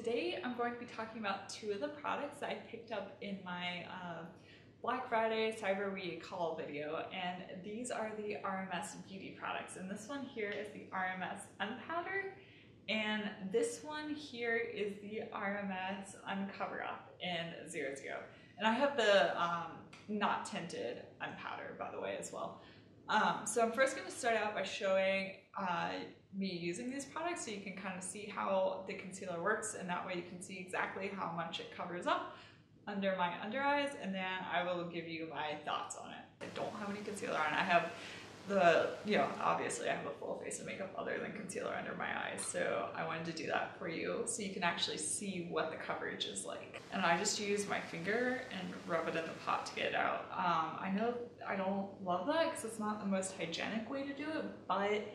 today I'm going to be talking about two of the products that I picked up in my Black Friday Cyber Week haul video, and these are the RMS beauty products. And this one here is the RMS Unpowder, and this one here is the RMS Uncover Up in 00. And I have the not tinted Unpowder, by the way, as well. So I'm first going to start out by showing me using these products so you can kind of see how the concealer works, and that way you can see exactly how much it covers up under my under eyes, and then I will give you my thoughts on it. I don't have any concealer on. I have the, obviously I have a full face of makeup other than concealer under my eyes, so I wanted to do that for you so you can actually see what the coverage is like. And I just use my finger and rub it in the pot to get it out. I know I don't love that because it's not the most hygienic way to do it, but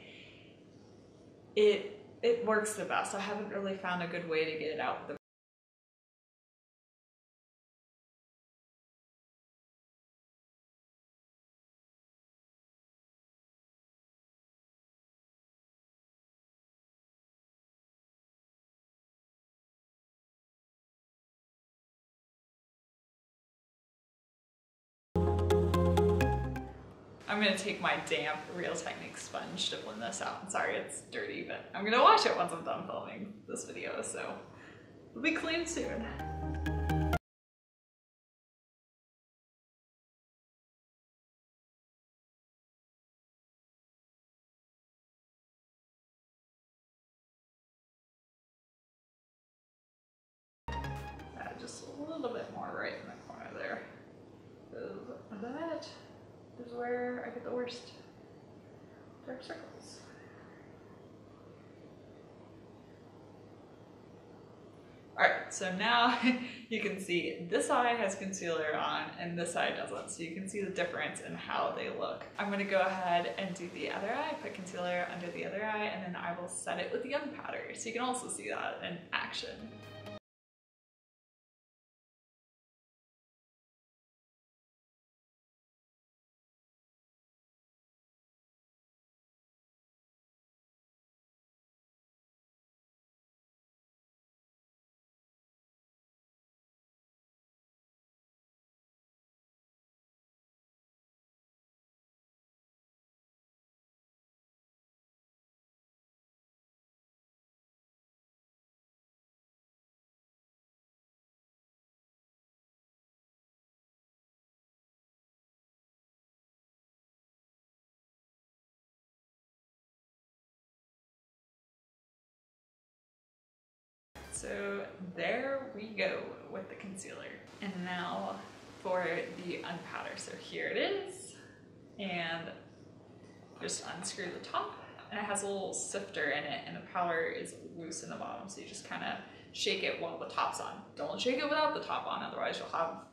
it works the best. I haven't really found a good way to get it out with the I'm gonna take my damp Real Techniques sponge to blend this out. I'm sorry it's dirty, but I'm gonna wash it once I'm done filming this video, so it'll be clean soon. Add just a little bit more right in the corner there. That is where I get the worst dark circles. Alright, so now you can see this eye has concealer on and this eye doesn't, so you can see the difference in how they look. I'm going to go ahead and do the other eye, put concealer under the other eye, and then I will set it with the Unpowder, so you can also see that in action. So there we go with the concealer. And now for the Unpowder. So here it is, and just unscrew the top, and it has a little sifter in it, and the powder is loose in the bottom, so you just kind of shake it while the top's on. Don't shake it without the top on, otherwise you'll have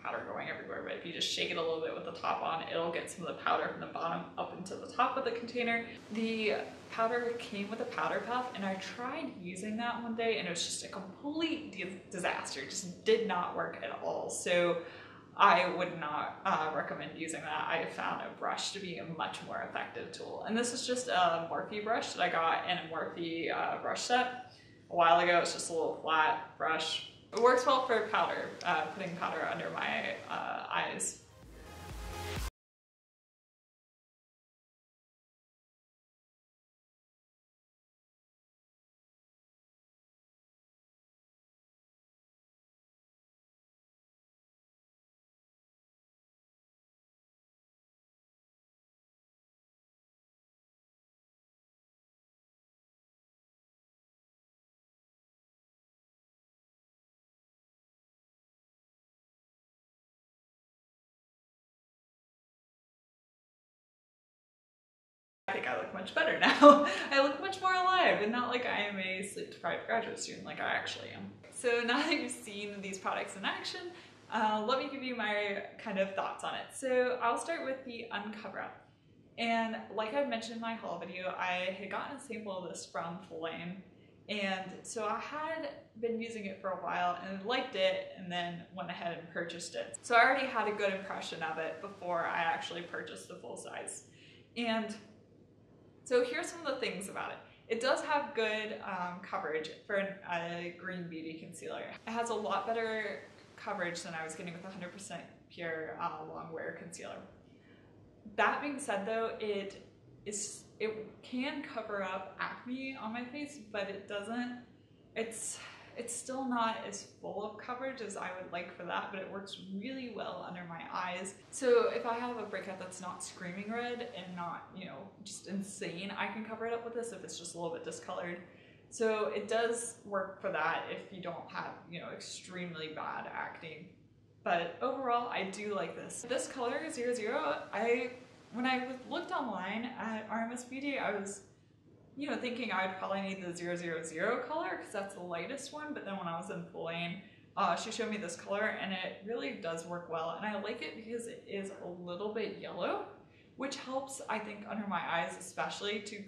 powder going everywhere. But if you just shake it a little bit with the top on, it'll get some of the powder from the bottom up into the top of the container. The powder came with a powder puff, and I tried using that one day and it was just a complete disaster. It just did not work at all. So I would not recommend using that. I found a brush to be a much more effective tool. And this is just a Morphe brush that I got in a Morphe brush set a while ago. It's just a little flat brush. It works well for powder, putting powder under my eyes. I think I look much better now. I look much more alive and not like I am a sleep-deprived graduate student like I actually am. So now that you've seen these products in action, let me give you my kind of thoughts on it. So I'll start with the Uncover Up. And like I mentioned in my haul video, I had gotten a sample of this from toluene, and so I had been using it for a while and liked it, and then went ahead and purchased it. So I already had a good impression of it before I actually purchased the full size. And so here's some of the things about it. it does have good coverage for a green beauty concealer. It has a lot better coverage than I was getting with 100% pure long wear concealer. That being said though, it can cover up acne on my face, but it doesn't, it's still not as full of coverage as I would like for that, but it works really well under my eyes. So if I have a breakout that's not screaming red and not, you know, just insane, I can cover it up with this if it's just a little bit discolored. So it does work for that if you don't have, you know, extremely bad acne. But overall, I do like this. This color, 00, when I looked online at RMS Beauty, I was, you know, thinking I would probably need the 000 color because that's the lightest one, but then when I was in Lane, she showed me this color and it really does work well, and I like it because it is a little bit yellow, which helps, I think, under my eyes especially to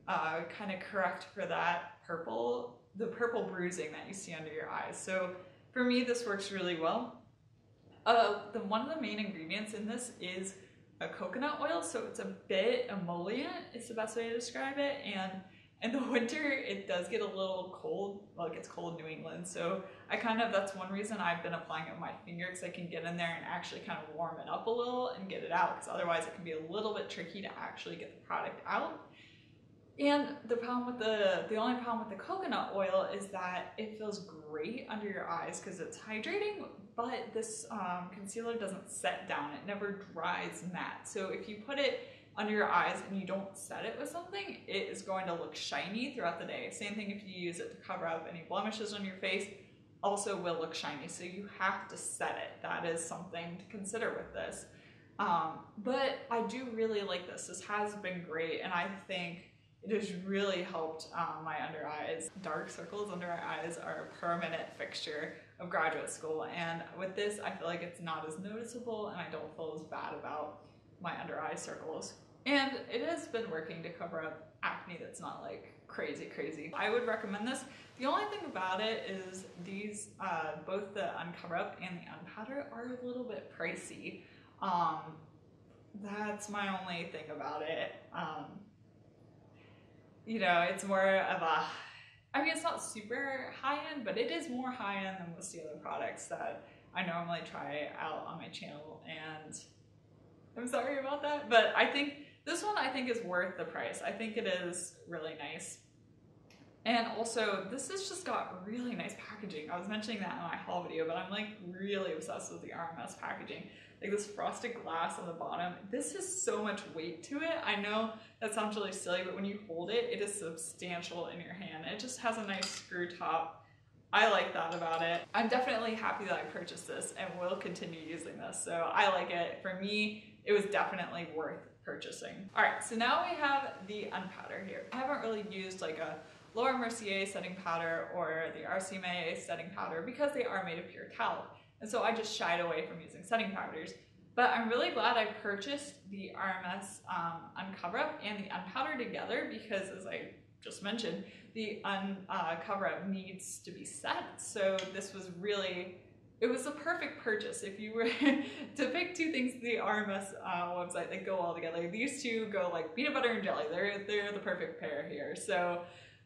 kind of correct for that purple, the purple bruising that you see under your eyes. So for me, this works really well. One of the main ingredients in this is a coconut oil, so it's a bit emollient is the best way to describe it, and in the winter it does get a little cold. Well, it gets cold in New England, so that's one reason I've been applying it with my finger, because I can get in there and actually kind of warm it up a little and get it out, because otherwise it can be a little bit tricky to actually get the product out. And the only problem with the coconut oil is that it feels great under your eyes because it's hydrating, but this concealer doesn't set down. It never dries matte. So if you put it under your eyes and you don't set it with something, it is going to look shiny throughout the day. Same thing if you use it to cover up any blemishes on your face, also will look shiny. So you have to set it. That is something to consider with this. But I do really like this. This has been great, and I think it has really helped my under eyes. Dark circles under my eyes are a permanent fixture of graduate school, and with this I feel like it's not as noticeable and I don't feel as bad about my under eye circles. And it has been working to cover up acne that's not like crazy. I would recommend this. The only thing about it is these, both the Uncover Up and the Unpowder are a little bit pricey. That's my only thing about it. You know, it's more of a, I mean, it's not super high-end, but it is more high-end than most of the other products that I normally try out on my channel, and I'm sorry about that, but I think this one is worth the price. I think it is really nice. And also, this has just got really nice packaging. I was mentioning that in my haul video, but I'm like really obsessed with the RMS packaging. Like this frosted glass on the bottom, this has so much weight to it. I know that sounds really silly, but when you hold it, it is substantial in your hand. It just has a nice screw top. I like that about it. I'm definitely happy that I purchased this and will continue using this. So I like it. For me, it was definitely worth purchasing. All right, so now we have the Unpowder here. I haven't really used like a Laura Mercier setting powder or the RCMA setting powder because they are made of pure talc. And so I just shied away from using setting powders. But I'm really glad I purchased the RMS Uncover Up and the Unpowder together because, as I just mentioned, the Uncover Up needs to be set. So this was really, it was a perfect purchase. If you were to pick two things to the RMS website that go all together, these two go like peanut butter and jelly. They're the perfect pair here. So,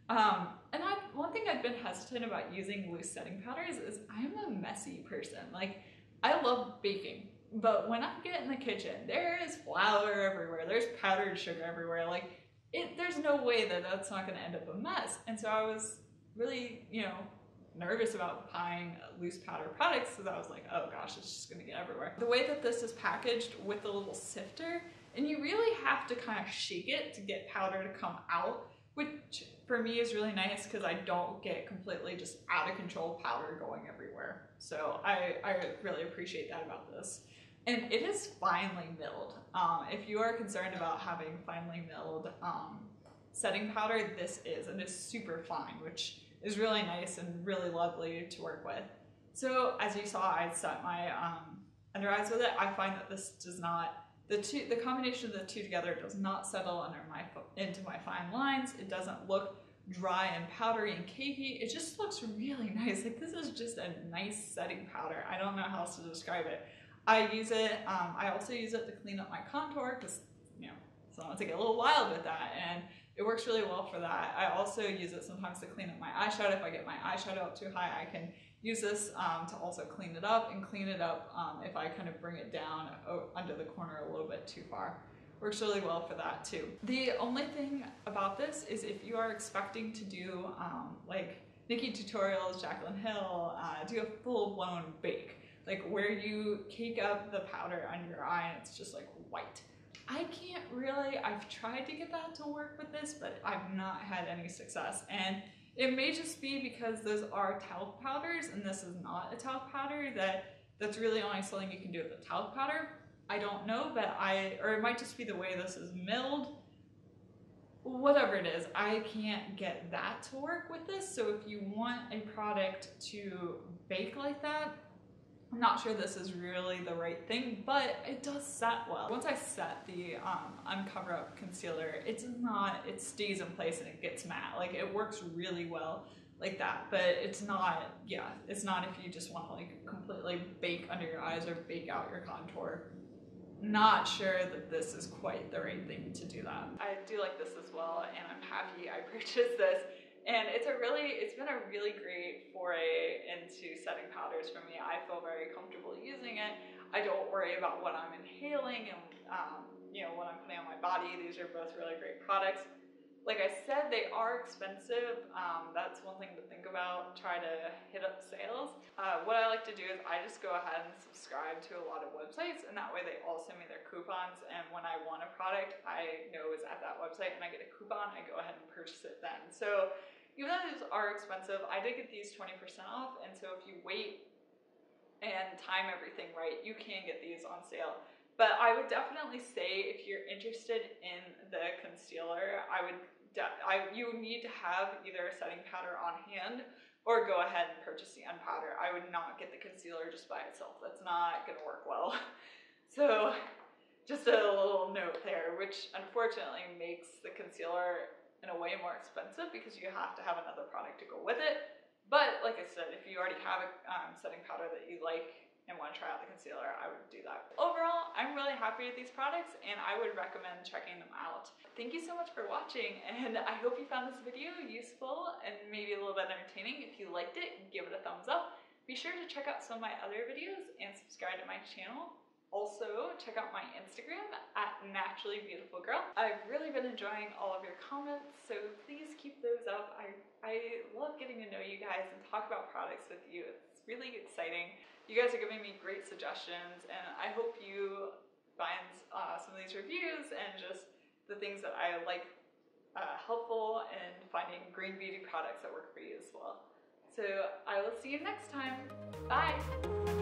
and one thing I've been hesitant about using loose setting powders is I'm a messy person. Like, I love baking, but when I get in the kitchen, there is flour everywhere, there's powdered sugar everywhere. Like, there's no way that that's not gonna end up a mess. And so I was really, you know, nervous about buying loose powder products because I was like, oh gosh, it's just gonna get everywhere. The way that this is packaged with a little sifter, and you really have to kind of shake it to get powder to come out, which for me is really nice because I don't get completely just out of control powder going everywhere. So I really appreciate that about this. And it is finely milled. If you are concerned about having finely milled setting powder, this is, and it's super fine, which is really nice and really lovely to work with. So as you saw, I set my under eyes with it. I find that this does not, the combination of the two together does not settle into my fine lines. It doesn't look dry and powdery and cakey. It just looks really nice. Like, this is just a nice setting powder. I don't know how else to describe it. I use it, I also use it to clean up my contour because, you know, sometimes I get a little wild with that, and it works really well for that. I also use it sometimes to clean up my eyeshadow. If I get my eyeshadow up too high, I can use this to also clean it up, and clean it up if I kind of bring it down under the corner a little bit too far. Works really well for that too. The only thing about this is if you are expecting to do like Nikki Tutorials, Jaclyn Hill, do a full blown bake, like where you cake up the powder under your eye and it's just like white. I can't really, I've tried to get that to work with this, but I've not had any success. And it may just be because those are talc powders and this is not a talc powder, that's really only something you can do with the talc powder. I don't know, but or it might just be the way this is milled. Whatever it is, I can't get that to work with this. So if you want a product to bake like that, I'm not sure this is really the right thing, but it does set well. Once I set the Uncover Up concealer, it stays in place and it gets matte. Like it works really well like that, but it's not, yeah, it's not if you just want to like completely bake under your eyes or bake out your contour. Not sure that this is quite the right thing to do that. I do like this as well, and I'm happy I purchased this. And it's been a really great foray into setting powders for me. I feel very comfortable using it. I don't worry about what I'm inhaling and you know, what I'm putting on my body. These are both really great products. Like I said, they are expensive. That's one thing to think about. Try to hit up sales. What I like to do is I just go ahead and subscribe to a lot of websites, and that way they all send me their coupons, and when I want a product I know is at that website and I get a coupon, I go ahead and purchase it then. So even though these are expensive, I did get these 20% off, and so if you wait and time everything right, you can get these on sale. But I would definitely say if you're interested in the concealer, you need to have either a setting powder on hand or go ahead and purchase the unpowder. I would not get the concealer just by itself. That's not gonna work well. So just a little note there, which unfortunately makes the concealer in a way more expensive because you have to have another product to go with it. But like I said, if you already have a setting powder that you like and want to try out the concealer, I would do that. Overall, I'm really happy with these products and I would recommend checking them out. Thank you so much for watching, and I hope you found this video useful and maybe a little bit entertaining. If you liked it, give it a thumbs up. Be sure to check out some of my other videos and subscribe to my channel. Also, check out my Instagram at naturallybeautifulgirl. I've really been enjoying all of your comments, so please keep those up. I love getting to know you guys and talk about products with you. It's really exciting. You guys are giving me great suggestions, and I hope you find some of these reviews and just the things that I like helpful in finding green beauty products that work for you as well. So I will see you next time. Bye!